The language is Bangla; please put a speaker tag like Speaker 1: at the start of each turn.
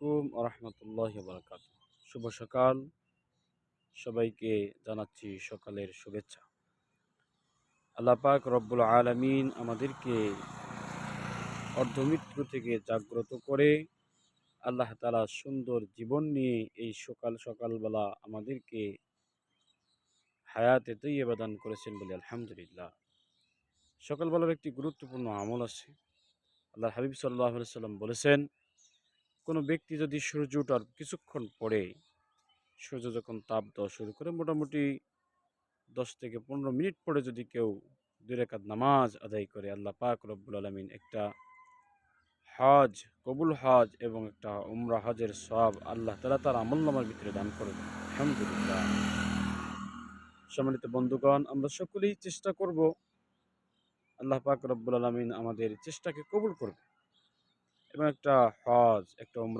Speaker 1: আলাইকুম আরহামতুল্লাহ বারাকাত। শুভ সকাল, সবাইকে জানাচ্ছি সকালের শুভেচ্ছা। আল্লাহ পাক রব্বুল আলামিন আমাদেরকে অর্ধমৃত্যু থেকে জাগ্রত করে আল্লাহ তাআলা সুন্দর জীবন নিয়ে এই সকালবেলা আমাদেরকে হায়াতে তৈয়বা দান করেছেন বলে আলহামদুলিল্লাহ। সকালবেলার একটি গুরুত্বপূর্ণ আমল আছে। আল্লাহ হাবিব সাল্লাল্লাহু আলাইহি সাল্লাম বলেছেন, কোনো ব্যক্তি যদি সূর্য ওঠার কিছুক্ষণ পরে সূর্য যখন তাপ দেওয়া শুরু করে মোটামুটি 10 থেকে 15 মিনিট পরে যদি কেউ 2 রাকাত নামাজ আদায় করে, আল্লাহ পাক রব্বুল আলামিন একটা হজ, কবুল হজ এবং একটা উমরা হজের সওয়াব আল্লাহ তাআলা তার আমলনামার ভিতরে দান করে দেন। আলহামদুলিল্লাহ। সম্মানিত বন্ধুগণ, আমরা সকলেই চেষ্টা করব আল্লাহ পাক রব্বুল আলামিন আমাদের চেষ্টাকে কবুল করবে এবং একটা হজ, একটা উমরা